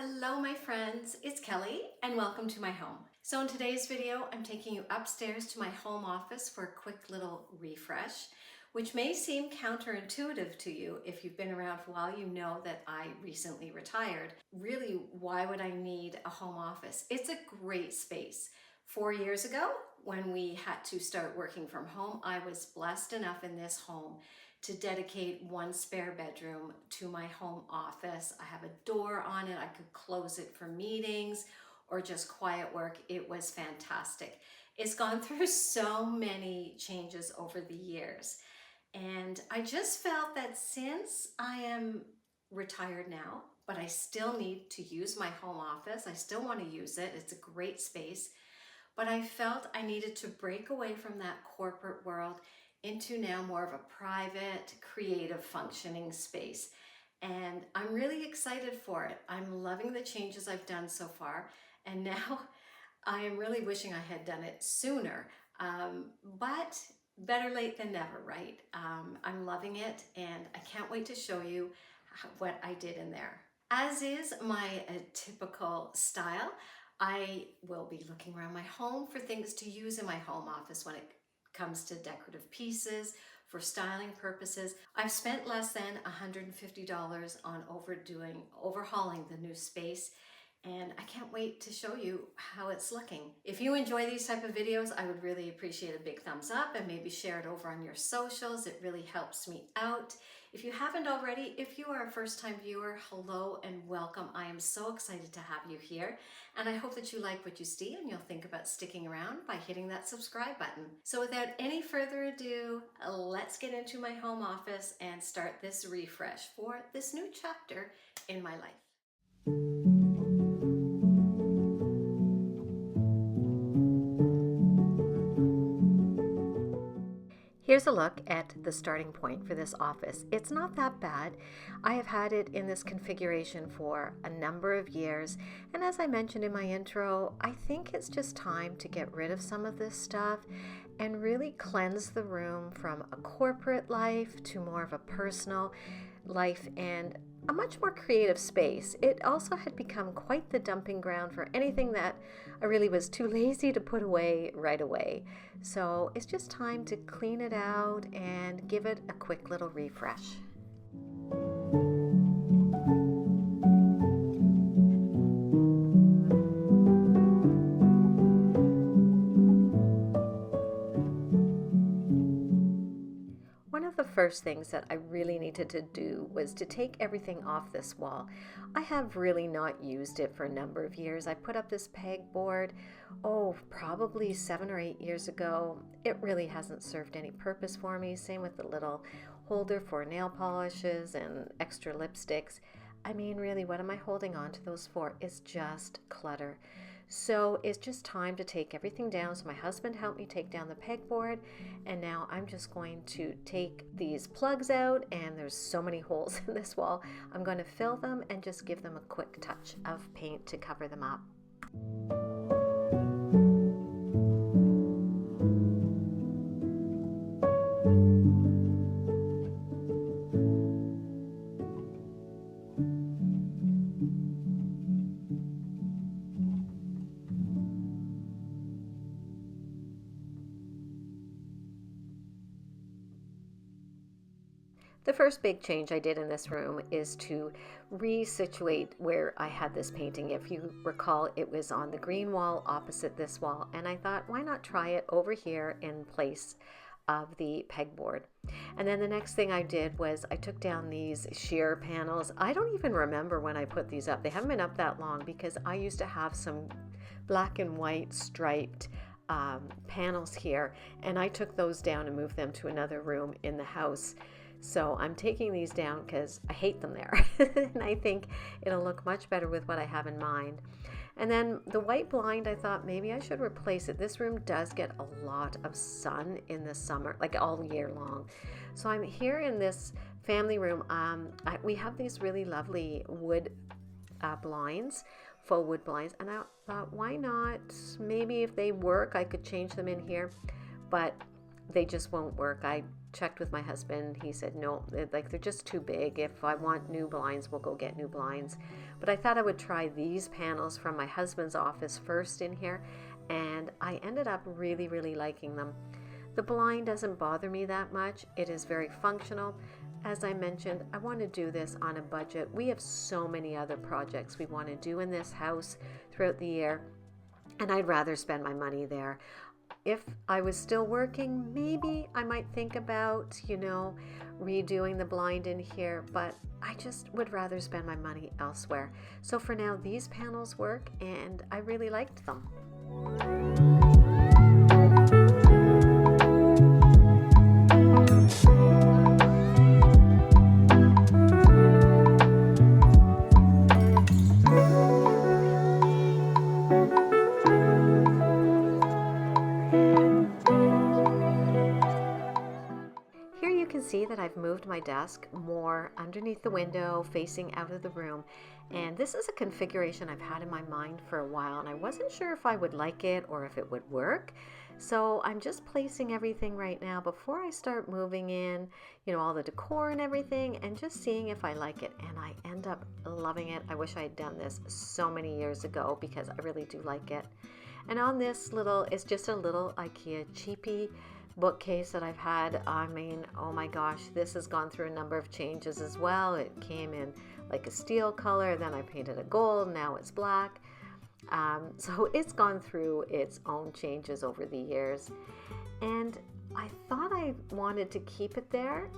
Hello my friends, it's Kelly and welcome to my home. So in today's video, I'm taking you upstairs to my home office for a quick little refresh, which may seem counterintuitive to you. If you've been around for a while, you know that I recently retired. Really, why would I need a home office? It's a great space. 4 years ago, when we had to start working from home, I was blessed enough in this home to dedicate one spare bedroom to my home office. I have a door on it. I could close it for meetings or just quiet work. It was fantastic. It's gone through so many changes over the years. And I just felt that since I am retired now, but I still need to use my home office, I still want to use it. It's a great space. But I felt I needed to break away from that corporate world into now more of a private, creative, functioning space. And I'm really excited for it. I'm loving the changes I've done so far. And now I am really wishing I had done it sooner. But better late than never, right? I'm loving it and I can't wait to show you what I did in there. As is my typical style, I will be looking around my home for things to use in my home office when it comes to decorative pieces, for styling purposes. I've spent less than $150 on overhauling the new space, and I can't wait to show you how it's looking. If you enjoy these type of videos, I would really appreciate a big thumbs up and maybe share it over on your socials. It really helps me out. If you haven't already, if you are a first-time viewer, hello and welcome. I am so excited to have you here, and I hope that you like what you see and you'll think about sticking around by hitting that subscribe button. So without any further ado, let's get into my home office and start this refresh for this new chapter in my life. Here's a look at the starting point for this office. It's not that bad. I have had it in this configuration for a number of years, and as I mentioned in my intro, I think it's just time to get rid of some of this stuff and really cleanse the room from a corporate life to more of a personal life and a much more creative space. It also had become quite the dumping ground for anything that I really was too lazy to put away right away. So it's just time to clean it out and give it a quick little refresh. One of the first things that I really needed to do was to take everything off this wall. I have really not used it for a number of years. I put up this pegboard, probably 7 or 8 years ago. It really hasn't served any purpose for me. Same with the little holder for nail polishes and extra lipsticks. I mean, really, what am I holding on to those for? It's just clutter. So it's just time to take everything down. So my husband helped me take down the pegboard, and now I'm just going to take these plugs out, and there's so many holes in this wall. I'm going to fill them and just give them a quick touch of paint to cover them up. The first big change I did in this room is to resituate where I had this painting. If you recall, it was on the green wall opposite this wall, and I thought, why not try it over here in place of the pegboard? And then the next thing I did was I took down these sheer panels. I don't even remember when I put these up. They haven't been up that long because I used to have some black and white striped panels here, and I took those down and moved them to another room in the house. So I'm taking these down because I hate them there. And I think it'll look much better with what I have in mind. And then the white blind, I thought maybe I should replace it. This room does get a lot of sun in the summer, like all year long. So I'm here in this family room. We have these really lovely wood blinds, faux wood blinds. And I thought, why not? Maybe if they work, I could change them in here. But they just won't work. checked with my husband. He said, no, they're just too big. If I want new blinds, we'll go get new blinds. But I thought I would try these panels from my husband's office first in here, and I ended up really, really liking them. The blind doesn't bother me that much. It is very functional. As I mentioned, I want to do this on a budget. We have so many other projects we want to do in this house throughout the year, and I'd rather spend my money there. If I was still working, maybe I might think about, redoing the blind in here, but I just would rather spend my money elsewhere. So for now, these panels work, and I really liked them. See that I've moved my desk more underneath the window, facing out of the room, and this is a configuration I've had in my mind for a while, and I wasn't sure if I would like it or if it would work. So I'm just placing everything right now before I start moving in, all the decor and everything, and just seeing if I like it, and I end up loving it. I wish I had done this so many years ago because I really do like it. And on this it's just a little IKEA cheapy bookcase that I've had. I mean, oh my gosh, this has gone through a number of changes as well. It came in like a steel color, then I painted it gold, now it's black. So it's gone through its own changes over the years. And I thought I wanted to keep it there,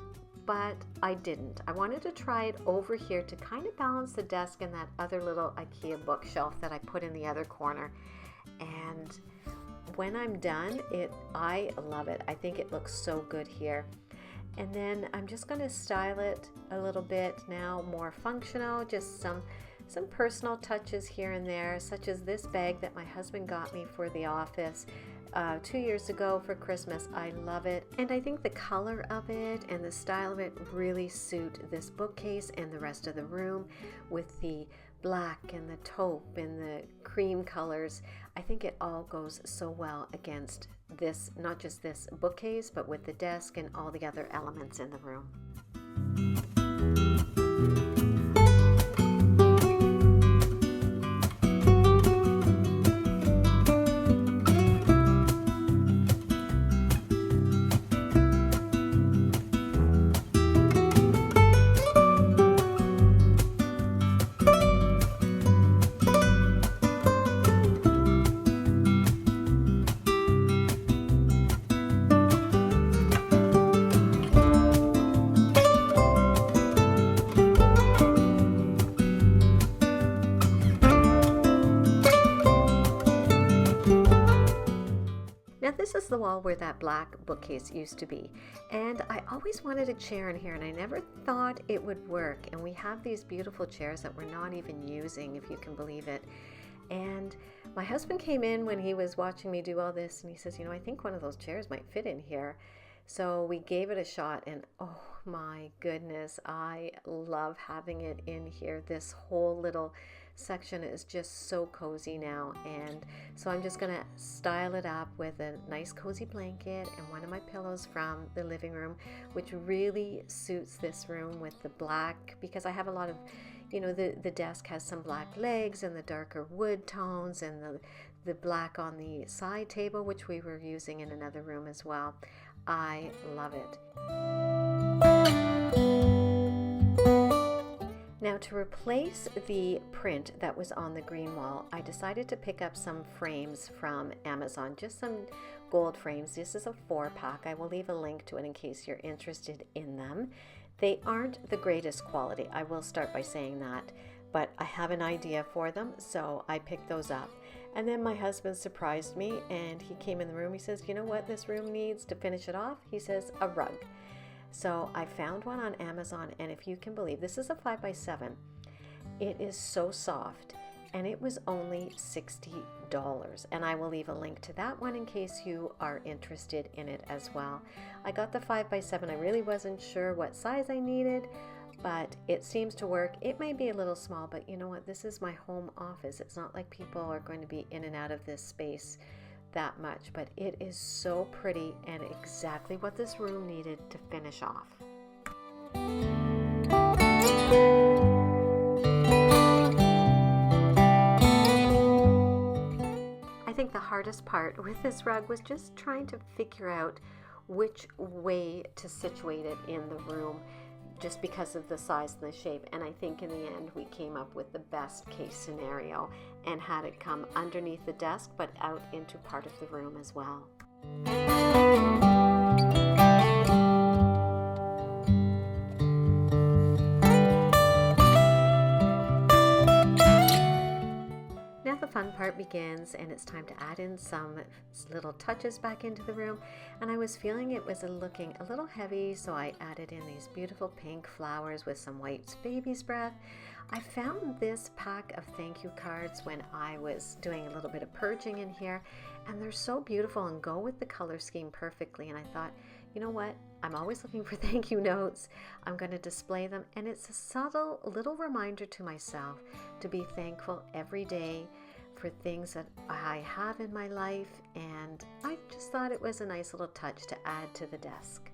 but I didn't. I wanted to try it over here to kind of balance the desk and that other little IKEA bookshelf that I put in the other corner. And when I'm done, I love it. I think it looks so good here. And then I'm just going to style it a little bit now, more functional, just some personal touches here and there, such as this bag that my husband got me for the office 2 years ago for Christmas. I love it, and I think the color of it and the style of it really suit this bookcase and the rest of the room with the black and the taupe and the cream colors. I think it all goes so well against this, not just this bookcase, but with the desk and all the other elements in the room. Now this is the wall where that black bookcase used to be, and I always wanted a chair in here, and I never thought it would work. And we have these beautiful chairs that we're not even using, if you can believe it. And my husband came in when he was watching me do all this, and he says, I think one of those chairs might fit in here. So we gave it a shot, and oh my goodness, I love having it in here. This whole little section is just so cozy now, and so I'm just gonna style it up with a nice cozy blanket and one of my pillows from the living room, which really suits this room with the black, because I have a lot of, the desk has some black legs and the darker wood tones, and the black on the side table, which we were using in another room as well. I love it. Now, to replace the print that was on the green wall, I decided to pick up some frames from Amazon, just some gold frames. This is a 4-pack. I will leave a link to it in case you're interested in them. They aren't the greatest quality, I will start by saying that, but I have an idea for them, so I picked those up. And then my husband surprised me, and he came in the room. He says, you know what this room needs to finish it off? He says, a rug. So I found one on Amazon, and if you can believe, this is a 5x7. It is so soft, and it was only $60. And I will leave a link to that one in case you are interested in it as well. I got the 5x7. I really wasn't sure what size I needed, but it seems to work. It may be a little small, but you know what? This is my home office. It's not like people are going to be in and out of this space that much, but it is so pretty and exactly what this room needed to finish off. I think the hardest part with this rug was just trying to figure out which way to situate it in the room, just because of the size and the shape. And I think in the end we came up with the best case scenario and had it come underneath the desk but out into part of the room as well. Now the fun part begins, and it's time to add in some little touches back into the room. And I was feeling it was looking a little heavy, so I added in these beautiful pink flowers with some white baby's breath. I found this pack of thank you cards when I was doing a little bit of purging in here, and they're so beautiful and go with the color scheme perfectly. And I thought, you know what? I'm always looking for thank you notes. I'm going to display them, and it's a subtle little reminder to myself to be thankful every day for things that I have in my life, and I just thought it was a nice little touch to add to the desk.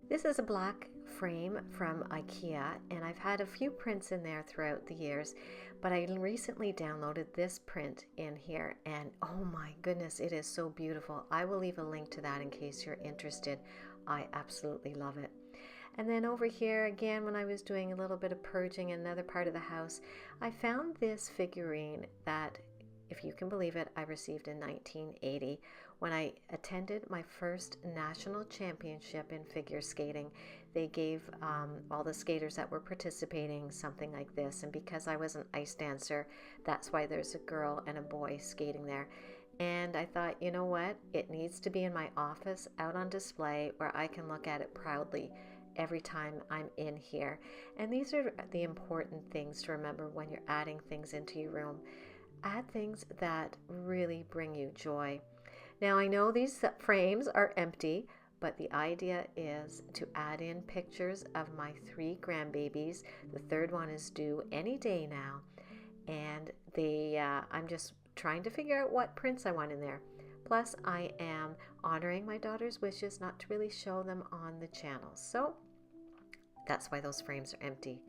This is a black frame from IKEA, and I've had a few prints in there throughout the years, but I recently downloaded this print in here, and oh my goodness, it is so beautiful. I will leave a link to that in case you're interested. I absolutely love it. And then over here again, when I was doing a little bit of purging in another part of the house, I found this figurine that, if you can believe it, I received in 1980 when I attended my first national championship in figure skating. They gave all the skaters that were participating something like this, and because I was an ice dancer, that's why there's a girl and a boy skating there. And I thought, you know what, it needs to be in my office out on display where I can look at it proudly every time I'm in here. And these are the important things to remember when you're adding things into your room. Add things that really bring you joy. Now I know these frames are empty, but the idea is to add in pictures of my 3 grandbabies. The third one is due any day now, and I'm just trying to figure out what prints I want in there. Plus I am honoring my daughter's wishes not to really show them on the channel, so that's why those frames are empty.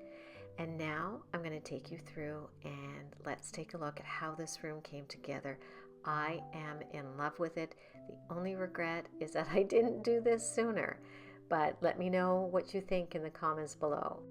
And now I'm going to take you through and let's take a look at how this room came together. I am in love with it. The only regret is that I didn't do this sooner, but let me know what you think in the comments below.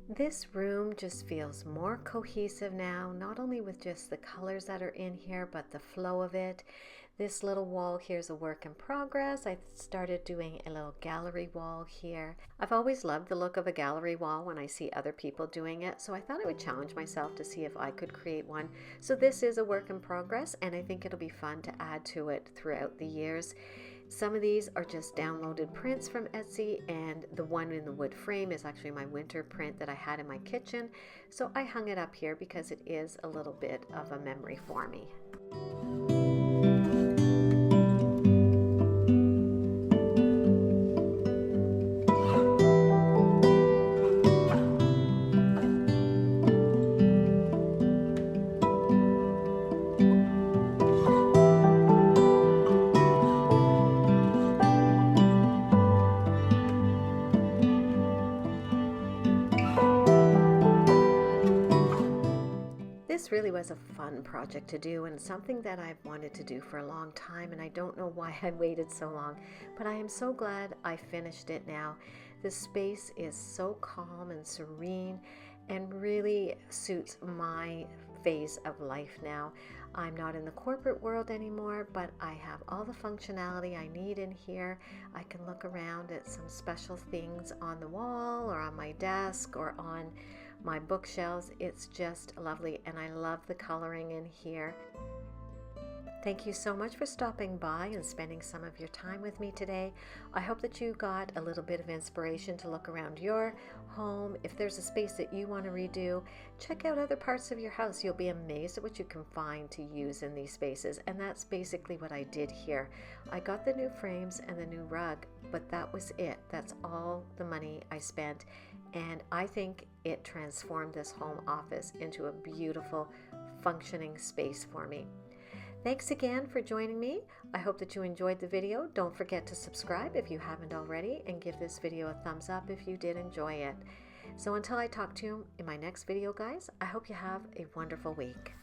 This room just feels more cohesive now, not only with just the colors that are in here, but the flow of it. This little wall here is a work in progress. I started doing a little gallery wall here. I've always loved the look of a gallery wall when I see other people doing it, so I thought I would challenge myself to see if I could create one. So this is a work in progress, and I think it'll be fun to add to it throughout the years. Some of these are just downloaded prints from Etsy, and the one in the wood frame is actually my winter print that I had in my kitchen. So I hung it up here because it is a little bit of a memory for me. This really was a fun project to do and something that I've wanted to do for a long time, and I don't know why I waited so long, but I am so glad I finished it now. The space is so calm and serene and really suits my phase of life now. I'm not in the corporate world anymore, but I have all the functionality I need in here. I can look around at some special things on the wall or on my desk or on my bookshelves. It's just lovely, and I love the coloring in here. Thank you so much for stopping by and spending some of your time with me today. I hope that you got a little bit of inspiration to look around your home. If there's a space that you want to redo, check out other parts of your house. You'll be amazed at what you can find to use in these spaces, and that's basically what I did here. I got the new frames and the new rug, but that was it. That's all the money I spent, and I think it transformed this home office into a beautiful, functioning space for me. Thanks again for joining me. I hope that you enjoyed the video. Don't forget to subscribe if you haven't already, and give this video a thumbs up if you did enjoy it. So until I talk to you in my next video, guys, I hope you have a wonderful week.